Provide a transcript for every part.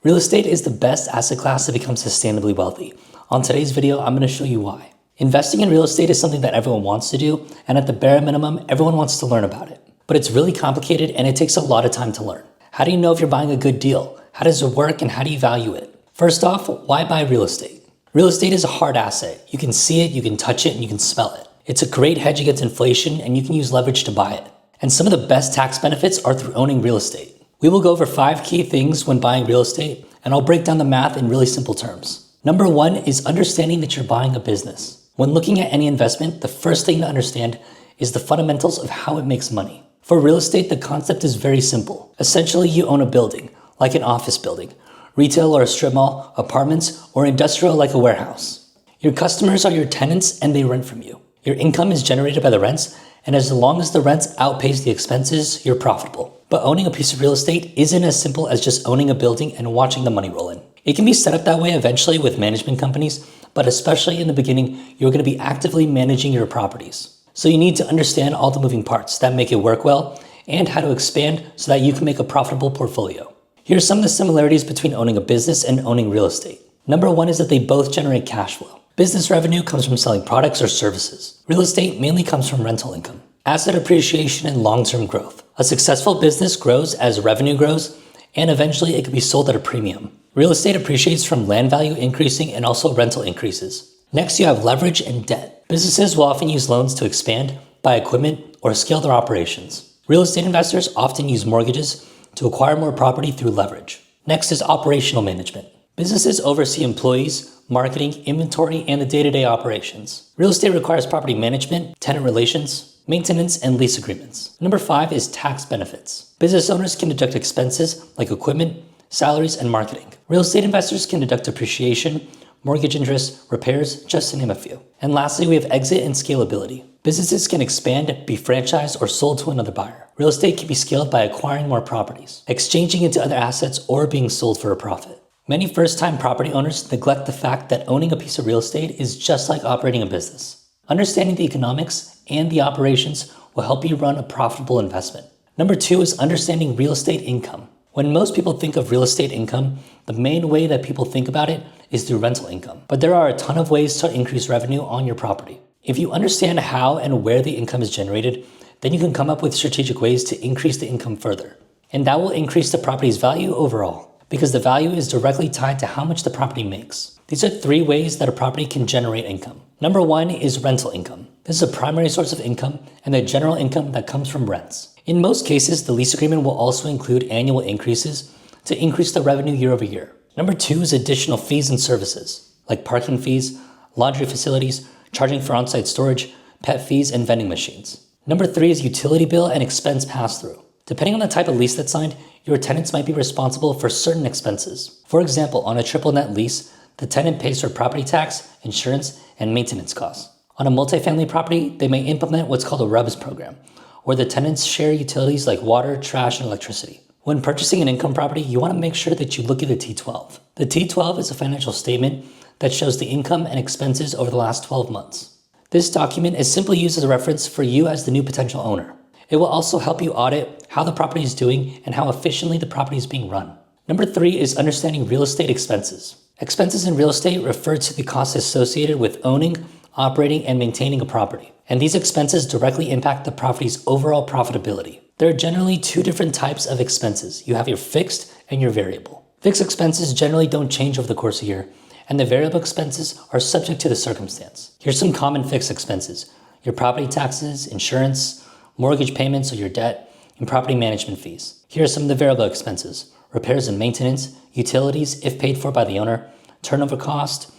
Real estate is the best asset class to become sustainably wealthy. On today's video, I'm going to show you why. Investing in real estate is something that everyone wants to do, and at the bare minimum, everyone wants to learn about it. But it's really complicated and it takes a lot of time to learn. How do you know if you're buying a good deal? How does it work and how do you value it? First off, why buy real estate? Real estate is a hard asset. You can see it, you can touch it, and you can smell it. It's a great hedge against inflation and you can use leverage to buy it. And some of the best tax benefits are through owning real estate. We will go over 5 key things when buying real estate, and I'll break down the math in really simple terms. Number 1 is understanding that you're buying a business. When looking at any investment, the first thing to understand is the fundamentals of how it makes money. For real estate, the concept is very simple. Essentially, you own a building, like an office building, retail or a strip mall, apartments, or industrial like a warehouse. Your customers are your tenants and they rent from you. Your income is generated by the rents, and as long as the rents outpace the expenses, you're profitable. But owning a piece of real estate isn't as simple as just owning a building and watching the money roll in. It can be set up that way eventually with management companies, but especially in the beginning, you're going to be actively managing your properties. So you need to understand all the moving parts that make it work well and how to expand so that you can make a profitable portfolio. Here are some of the similarities between owning a business and owning real estate. Number 1 is that they both generate cash flow. Business revenue comes from selling products or services. Real estate mainly comes from rental income, asset appreciation, and long-term growth. A successful business grows as revenue grows, and eventually it can be sold at a premium. Real estate appreciates from land value increasing and also rental increases. Next, you have leverage and debt. Businesses will often use loans to expand, buy equipment, or scale their operations. Real estate investors often use mortgages to acquire more property through leverage. Next is operational management. Businesses oversee employees, marketing, inventory, and the day-to-day operations. Real estate requires property management, tenant relations, maintenance, and lease agreements. Number 5 is tax benefits. Business owners can deduct expenses like equipment, salaries, and marketing. Real estate investors can deduct depreciation, mortgage interest, repairs, just to name a few. And lastly, we have exit and scalability. Businesses can expand, be franchised, or sold to another buyer. Real estate can be scaled by acquiring more properties, exchanging into other assets, or being sold for a profit. Many first-time property owners neglect the fact that owning a piece of real estate is just like operating a business. Understanding the economics and the operations will help you run a profitable investment. Number 2 is understanding real estate income. When most people think of real estate income, the main way that people think about it is through rental income. But there are a ton of ways to increase revenue on your property. If you understand how and where the income is generated, then you can come up with strategic ways to increase the income further. And that will increase the property's value overall, because the value is directly tied to how much the property makes. These are 3 ways that a property can generate income. Number 1 is rental income. This is a primary source of income and the general income that comes from rents. In most cases, the lease agreement will also include annual increases to increase the revenue year over year. Number 2 is additional fees and services, like parking fees, laundry facilities, charging for on-site storage, pet fees, and vending machines. Number 3 is utility bill and expense pass-through. Depending on the type of lease that's signed, your tenants might be responsible for certain expenses. For example, on a triple net lease, the tenant pays for property tax, insurance, and maintenance costs. On a multifamily property, they may implement what's called a RUBS program, where the tenants share utilities like water, trash, and electricity. When purchasing an income property, you want to make sure that you look at the T12. The T12 is a financial statement that shows the income and expenses over the last 12 months. This document is simply used as a reference for you as the new potential owner. It will also help you audit how the property is doing and how efficiently the property is being run. Number 3 is understanding real estate expenses. Expenses in real estate refer to the costs associated with owning, operating, and maintaining a property. And these expenses directly impact the property's overall profitability. There are generally 2 different types of expenses. You have your fixed and your variable. Fixed expenses generally don't change over the course of a year, and the variable expenses are subject to the circumstance. Here's some common fixed expenses: your property taxes, insurance, mortgage payments or your debt, and property management fees. Here are some of the variable expenses: repairs and maintenance, utilities if paid for by the owner, turnover cost,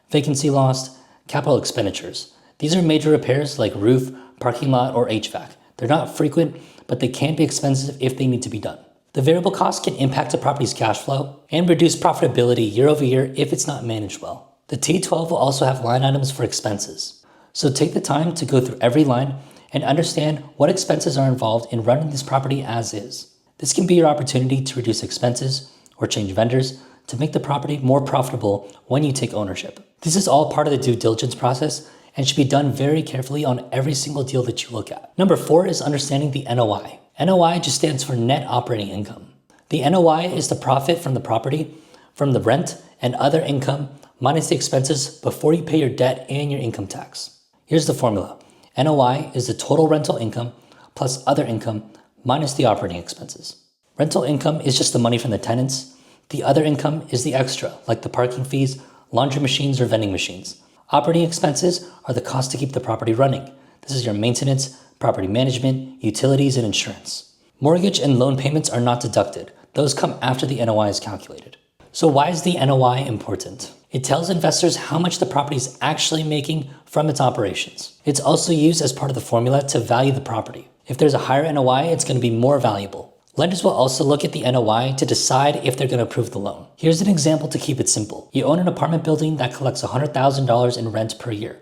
vacancy loss, capital expenditures. These are major repairs like roof, parking lot, or HVAC. They're not frequent, but they can be expensive if they need to be done. The variable cost can impact a property's cash flow and reduce profitability year over year if it's not managed well. The T12 will also have line items for expenses. So take the time to go through every line and understand what expenses are involved in running this property as is. This can be your opportunity to reduce expenses or change vendors to make the property more profitable when you take ownership. This is all part of the due diligence process and should be done very carefully on every single deal that you look at. Number 4 is understanding the NOI. NOI just stands for net operating income. The NOI is the profit from the property from the rent and other income minus the expenses before you pay your debt and your income tax. Here's the formula. NOI is the total rental income plus other income minus the operating expenses. Rental income is just the money from the tenants. The other income is the extra, like the parking fees, laundry machines, or vending machines. Operating expenses are the cost to keep the property running. This is your maintenance, property management, utilities, and insurance. Mortgage and loan payments are not deducted. Those come after the NOI is calculated. So why is the NOI important? It tells investors how much the property is actually making from its operations. It's also used as part of the formula to value the property. If there's a higher NOI, it's going to be more valuable. Lenders will also look at the NOI to decide if they're going to approve the loan. Here's an example to keep it simple. You own an apartment building that collects $100,000 in rent per year.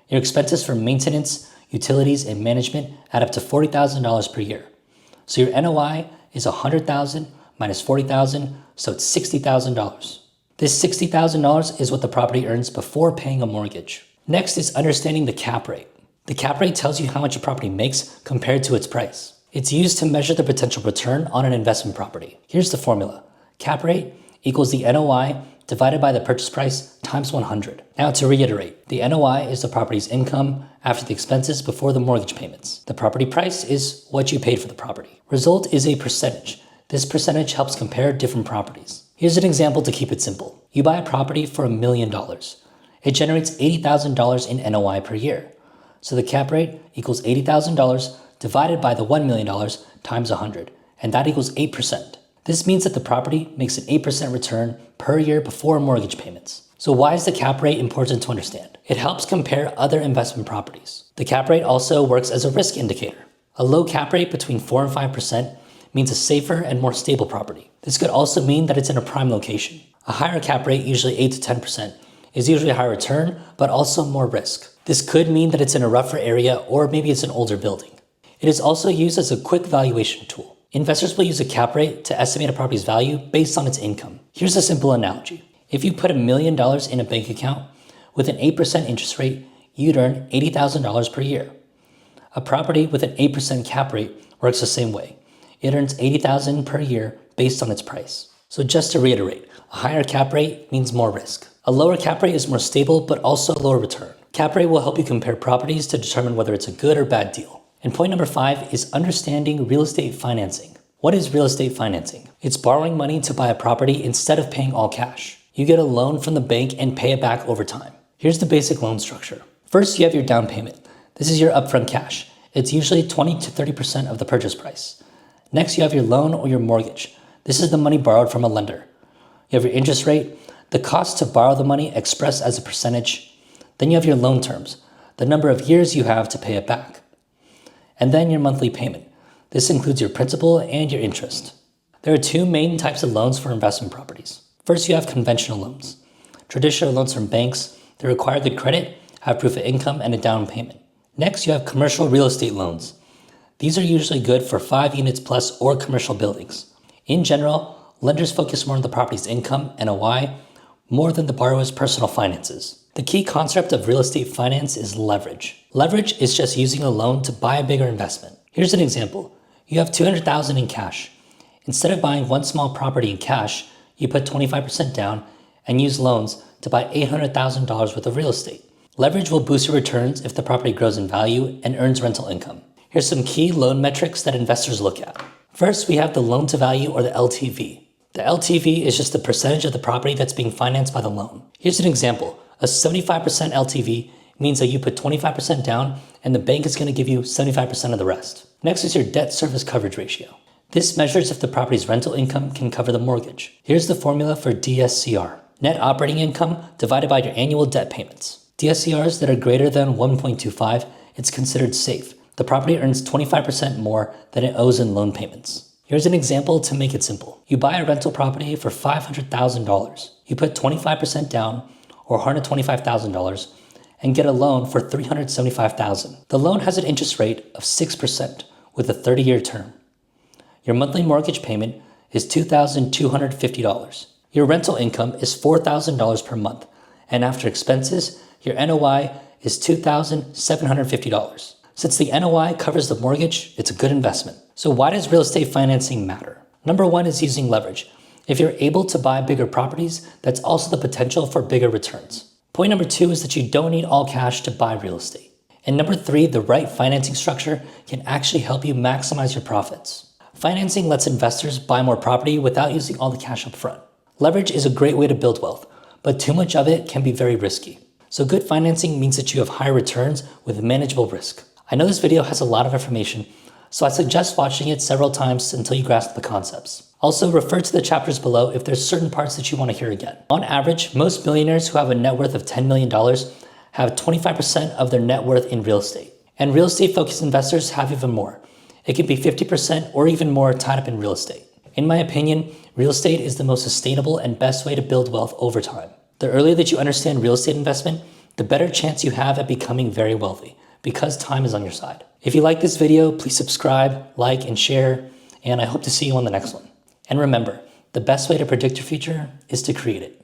Your expenses for maintenance, utilities, and management add up to $40,000 per year. So your NOI is $100,000 minus $40,000, so it's $60,000. This $60,000 is what the property earns before paying a mortgage. Next is understanding the cap rate. The cap rate tells you how much a property makes compared to its price. It's used to measure the potential return on an investment property. Here's the formula. Cap rate equals the NOI divided by the purchase price times 100. Now to reiterate, the NOI is the property's income after the expenses before the mortgage payments. The property price is what you paid for the property. Result is a percentage. This percentage helps compare different properties. Here's an example to keep it simple. You buy a property for $1 million. It generates $80,000 in NOI per year. So the cap rate equals $80,000 divided by the $1 million times 100, and that equals 8%. This means that the property makes an 8% return per year before mortgage payments. So why is the cap rate important to understand? It helps compare other investment properties. The cap rate also works as a risk indicator. A low cap rate between 4 and 5% means a safer and more stable property. This could also mean that it's in a prime location. A higher cap rate, usually 8 to 10%, is usually a higher return, but also more risk. This could mean that it's in a rougher area or maybe it's an older building. It is also used as a quick valuation tool. Investors will use a cap rate to estimate a property's value based on its income. Here's a simple analogy. If you put $1 million in a bank account with an 8% interest rate, you'd earn $80,000 per year. A property with an 8% cap rate works the same way. It earns $80,000 per year based on its price. So just to reiterate, a higher cap rate means more risk. A lower cap rate is more stable but also a lower return. Cap rate will help you compare properties to determine whether it's a good or bad deal. And point number 5 is understanding real estate financing. What is real estate financing? It's borrowing money to buy a property instead of paying all cash. You get a loan from the bank and pay it back over time. Here's the basic loan structure. First, you have your down payment. This is your upfront cash. It's usually 20 to 30% of the purchase price. Next, you have your loan or your mortgage. This is the money borrowed from a lender. You have your interest rate, the cost to borrow the money expressed as a percentage. Then you have your loan terms, the number of years you have to pay it back. And then your monthly payment. This includes your principal and your interest. There are 2 main types of loans for investment properties. First, you have conventional loans. Traditional loans from banks that require good credit, have proof of income, and a down payment. Next, you have commercial real estate loans. These are usually good for 5 units plus or commercial buildings. In general, lenders focus more on the property's income, NOI, more than the borrower's personal finances. The key concept of real estate finance is leverage. Leverage is just using a loan to buy a bigger investment. Here's an example. You have $200,000 in cash. Instead of buying one small property in cash, you put 25% down and use loans to buy $800,000 worth of real estate. Leverage will boost your returns if the property grows in value and earns rental income. Here's some key loan metrics that investors look at. First, we have the loan to value, or the LTV. The LTV is just the percentage of the property that's being financed by the loan. Here's an example. A 75% LTV means that you put 25% down and the bank is going to give you 75% of the rest. Next is your debt service coverage ratio. This measures if the property's rental income can cover the mortgage. Here's the formula for DSCR. Net operating income divided by your annual debt payments. DSCRs that are greater than 1.25, it's considered safe. The property earns 25% more than it owes in loan payments. Here's an example to make it simple. You buy a rental property for $500,000. You put 25% down, or $125,000, and get a loan for $375,000. The loan has an interest rate of 6% with a 30-year term. Your monthly mortgage payment is $2,250. Your rental income is $4,000 per month, and after expenses, your NOI is $2,750. Since the NOI covers the mortgage, it's a good investment. So why does real estate financing matter? Number 1 is using leverage. If you're able to buy bigger properties, that's also the potential for bigger returns. Point number 2 is that you don't need all cash to buy real estate. And number 3, the right financing structure can actually help you maximize your profits. Financing lets investors buy more property without using all the cash up front. Leverage is a great way to build wealth, but too much of it can be very risky. So good financing means that you have higher returns with manageable risk. I know this video has a lot of information, so I suggest watching it several times until you grasp the concepts. Also, refer to the chapters below if there's certain parts that you want to hear again. On average, most billionaires who have a net worth of $10 million have 25% of their net worth in real estate. And real estate focused investors have even more. It can be 50% or even more tied up in real estate. In my opinion, real estate is the most sustainable and best way to build wealth over time. The earlier that you understand real estate investment, the better chance you have at becoming very wealthy, because time is on your side. If you like this video, please subscribe, like, and share, and I hope to see you on the next one. And remember, the best way to predict your future is to create it.